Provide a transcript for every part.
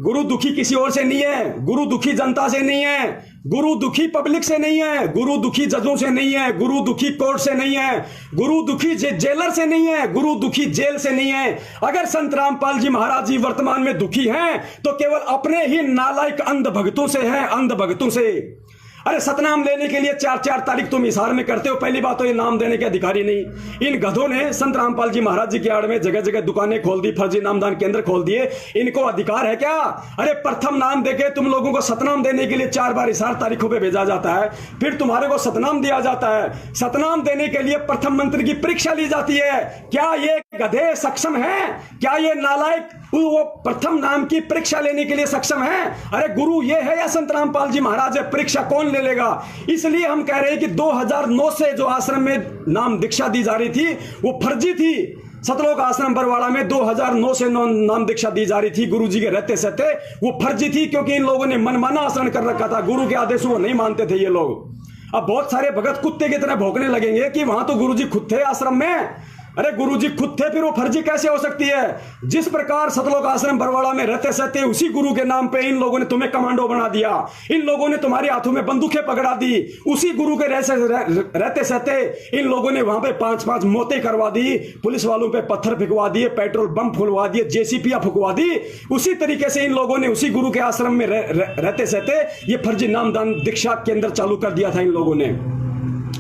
गुरु दुखी किसी और से नहीं है, गुरु दुखी जनता से नहीं है, गुरु दुखी पब्लिक से नहीं है, गुरु दुखी जजों से नहीं है, गुरु दुखी कोर्ट से नहीं है, गुरु दुखी जेलर से नहीं है, गुरु दुखी जेल से नहीं है। अगर संत रामपाल जी महाराज जी वर्तमान में दुखी हैं तो केवल अपने ही नालायक अंध भक्तों से हैं, अंध भक्तों से। अरे सतनाम लेने के लिए 4-4 तारीख तुम इशार में करते हो। पहली बात तो ये नाम देने के अधिकारी नहीं। इन गधों ने संत रामपाल जी महाराज जी की आड़ में जगह जगह दुकानें खोल दी, फर्जी नामदान केंद्र खोल दिए। इनको अधिकार है क्या? अरे प्रथम नाम देके तुम लोगों को सतनाम देने के लिए 4 बार इशार तारीखों पे भेजा जाता है, फिर तुम्हारे को सतनाम दिया जाता है। सतनाम देने के लिए प्रथम मंत्र की परीक्षा ली जाती है। क्या ये गधे सक्षम है? क्या ये नालायक वो प्रथम नाम की परीक्षा लेने के लिए सक्षम है? अरे गुरु ये है या संत रामपाल जी महाराज है? परीक्षा कौन ले लेगा? इसलिए हम कह रहे हैं कि 2009 से जो आश्रम में नाम दीक्षा दी जा रही थी वो फर्जी थी। सतलोक आश्रम बरवाड़ा में 2009 से नाम दीक्षा दी जा रही थी गुरुजी के रहते सहते, वो फर्जी थी क्योंकि इन लोगों ने मनमाना आचरण कर रखा था। गुरु के आदेशों को नहीं मानते थे ये लोग। अब बहुत सारे भगत कुत्ते की तरह भौंकने लगेंगे कि वहां तो गुरुजी खुद थे आश्रम में। अरे गुरुजी खुद थे, फिर वो फर्जी कैसे हो सकती है? जिस प्रकार सतलोक आश्रम बरवाड़ा में रहते सहते उसी गुरु के नाम पे इन लोगों ने तुम्हें कमांडो बना दिया, इन लोगों ने तुम्हारे हाथों में बंदूकें पकड़ा दी। उसी गुरु के रहते सहते इन लोगों ने वहां पे 5-5 मौतें करवा दी, पुलिस वालों पे पत्थर फेंकवा दिए, पेट्रोल बम फुलवा दिए, जेसीपीया फुकवा दी। उसी तरीके से इन लोगों ने उसी गुरु के आश्रम में रहते सहते ये फर्जी नामदान दीक्षा केंद्र चालू कर दिया था इन लोगों ने।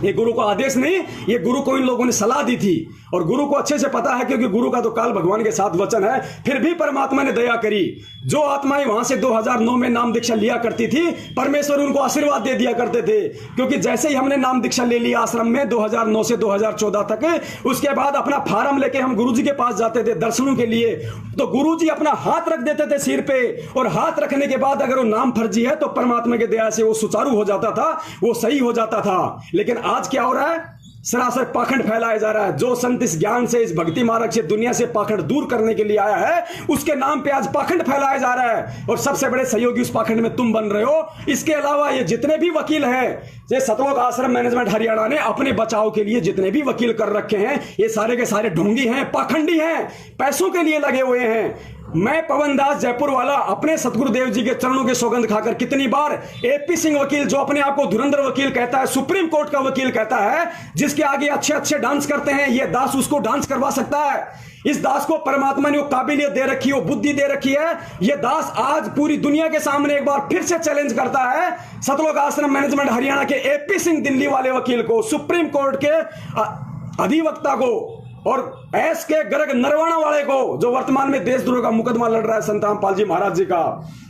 ये गुरु को आदेश नहीं, ये गुरु को इन लोगों ने सलाह दी थी। और गुरु को अच्छे से पता है क्योंकि गुरु का तो काल भगवान के साथ वचन है। फिर भी परमात्मा ने दया करी। जो आत्माएं वहां से 2009 में नाम दीक्षा लिया करती थी, परमेश्वर उनको आशीर्वाद दे दिया करते थे। क्योंकि जैसे ही हमने नाम दीक्षा ले लिया आश्रम में 2009 से 2014 तक, उसके बाद अपना फार्म लेके हम गुरुजी के पास जाते थे दर्शनों के लिए, तो गुरुजी अपना हाथ रख देते थे सिर पे, और हाथ रखने के बाद अगर वो नाम फर्जी है तो परमात्मा की दया से वो सुचारू हो जाता था, वो सही हो जाता था। लेकिन आज क्या हो रहा है? सरासर पाखंड फैलाया जा रहा है। जो संत इस ज्ञान से, इस भक्ति मार्ग से दुनिया से पाखंड दूर करने के लिए आया है, उसके नाम पे आज पाखंड फैलाया जा रहा है। और सबसे बड़े सहयोगी उस पाखंड में तुम बन रहे हो। इसके अलावा ये जितने भी वकील हैं, ये सतलोक आश्रम मैनेजमेंट हरियाणा ने अपने बचाव के लिए जितने भी वकील कर रखे हैं, ये सारे के सारे ढोंगी हैं, पाखंडी हैं, पैसों के लिए लगे हुए हैं। मैं पवन दास जयपुर वाला अपने सतगुरुदेव जी के चरणों की सौगंध खाकर कितनी बार एपी सिंह वकील, जो अपने आप को धुरंधर वकील कहता है, सुप्रीम कोर्ट का वकील कहता है, जिसके आगे अच्छे अच्छे डांस करते हैं, ये दास उसको डांस करवा सकता है। इस दास को परमात्मा ने वो काबिलियत दे रखी है, वो बुद्धि दे रखी है। ये दास आज पूरी दुनिया के सामने एक बार फिर से चैलेंज करता है सतलोक आश्रम मैनेजमेंट हरियाणा के एपी सिंह दिल्ली वाले वकील को, सुप्रीम कोर्ट के अधिवक्ता को, और एस के गर्ग नरवाणा वाले को, जो वर्तमान में देशद्रोह का मुकदमा लड़ रहा है संत रामपाल जी महाराज जी का।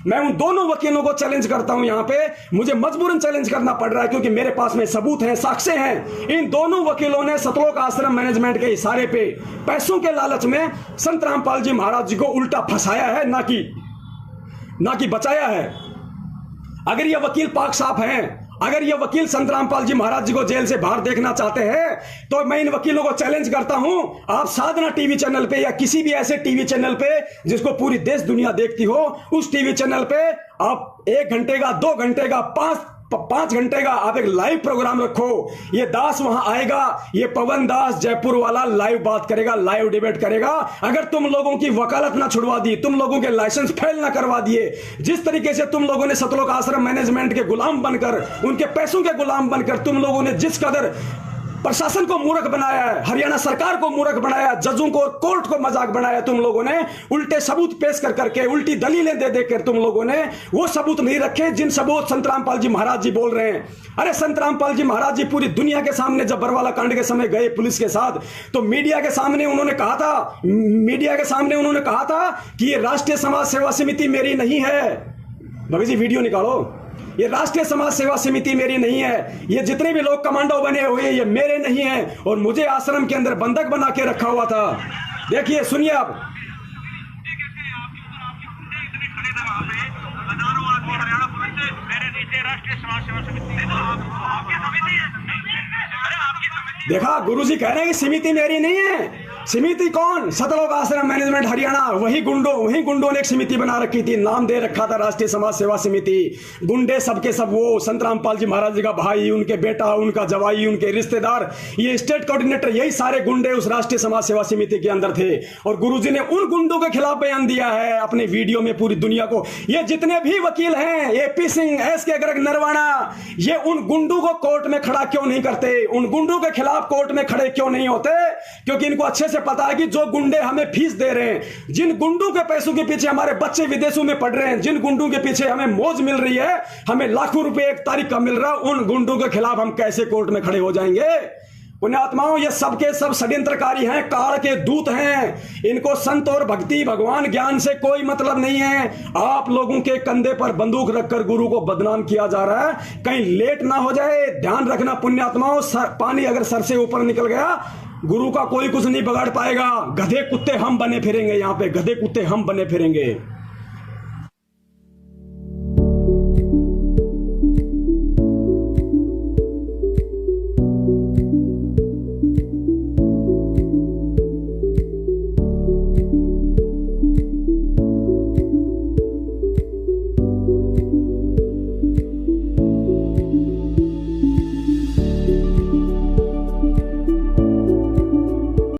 मैं उन दोनों वकीलों को चैलेंज करता हूं। यहां पे मुझे मजबूरन चैलेंज करना पड़ रहा है क्योंकि मेरे पास में सबूत हैं, साक्ष्य हैं। इन दोनों वकीलों ने सतलोक आश्रम मैनेजमेंट के इशारे पे, पैसों के लालच में संत रामपाल जी महाराज जी को उल्टा फंसाया है, ना कि बचाया है। अगर ये वकील पाक साफ हैं, अगर ये वकील संत रामपाल जी महाराज जी को जेल से बाहर देखना चाहते हैं, तो मैं इन वकीलों को चैलेंज करता हूं, आप साधना टीवी चैनल पे या किसी भी ऐसे टीवी चैनल पे जिसको पूरी देश दुनिया देखती हो, उस टीवी चैनल पे आप 1 घंटे का, 2 घंटे का, 5 घंटे का आप एक लाइव प्रोग्राम रखो। ये दास वहां आएगा, ये पवन दास जयपुर वाला लाइव बात करेगा, लाइव डिबेट करेगा। अगर तुम लोगों की वकालत ना छुड़वा दी, तुम लोगों के लाइसेंस फेल ना करवा दिए, जिस तरीके से तुम लोगों ने सतलोक आश्रम मैनेजमेंट के गुलाम बनकर, उनके पैसों के गुलाम बनकर तुम लोगों ने जिस कदर प्रशासन को मूर्ख बनाया है, हरियाणा सरकार को मूर्ख बनाया, जजों को, कोर्ट को मजाक बनाया तुम लोगों ने, उल्टे सबूत पेश कर करके, उल्टी दलीलें दे देकर तुम लोगों ने वो सबूत नहीं रखे जिन सबूत संत रामपाल जी महाराज जी बोल रहे हैं। अरे संत रामपाल जी महाराज जी पूरी दुनिया के सामने जब बरवाला कांड के समय गए पुलिस के साथ, तो मीडिया के सामने उन्होंने कहा था कि ये राष्ट्रीय समाज सेवा समिति मेरी नहीं है। भगत जी वीडियो निकालो। ये राष्ट्रीय समाज सेवा समिति मेरी नहीं है, ये जितने भी लोग कमांडो बने हुए ये मेरे नहीं हैं, और मुझे आश्रम के अंदर बंधक बना के रखा हुआ था। देखिए, सुनिए आप। राष्ट्रीय समाज सेवा समिति देखा, गुरुजी कह रहे हैं कि समिति मेरी नहीं है। समिति कौन? सतलोक आश्रम मैनेजमेंट हरियाणा, वही गुंडों ने एक समिति बना रखी थी, नाम दे रखा था राष्ट्रीय समाज सेवा समिति। गुंडे सबके सब वो संत रामपाल जी महाराज जी का भाई, उनके बेटा, उनका जवाई, उनके रिश्तेदार, ये स्टेट कोऑर्डिनेटर, यही सारे गुंडे उस राष्ट्रीय समाज सेवा समिति के अंदर थे। और गुरुजी ने उन गुंडों के खिलाफ बयान दिया है अपने वीडियो में पूरी दुनिया को। ये जितने भी वकील हैं, एपी सिंह, एसके गर्ग, नरवाणा, ये उन गुंडों को कोर्ट में खड़ा क्यों नहीं करते? उन गुंडों के खिलाफ कोर्ट में खड़े क्यों नहीं होते? क्योंकि इनको अच्छे से पता है कि जो गुंडे हमें फीस दे रहे हैं, जिन गुंडों के पैसों के पीछे हमारे बच्चे विदेशों में पढ़ रहे हैं, जिन गुंडों के पीछे हमें मौज मिल रही है, हमें लाखों रुपए एक तारीख का मिल रहा है, उन गुंडों के खिलाफ हम कैसे कोर्ट में खड़े हो जाएंगे? पुण्यात्माओं, ये सबके सब षड्यंत्रकारी हैं, काल के दूत हैं। इनको संत और भक्ति, भगवान, ज्ञान से कोई मतलब नहीं है। आप लोगों के कंधे पर बंदूक रखकर गुरु को बदनाम किया जा रहा है। कहीं लेट ना हो जाए, ध्यान रखना पुण्यात्माओं। पानी अगर सर से ऊपर निकल गया, गुरु का कोई कुछ नहीं बिगाड़ पाएगा। गधे कुत्ते हम बने फिरेंगे, यहाँ पे गधे कुत्ते हम बने फिरेंगे।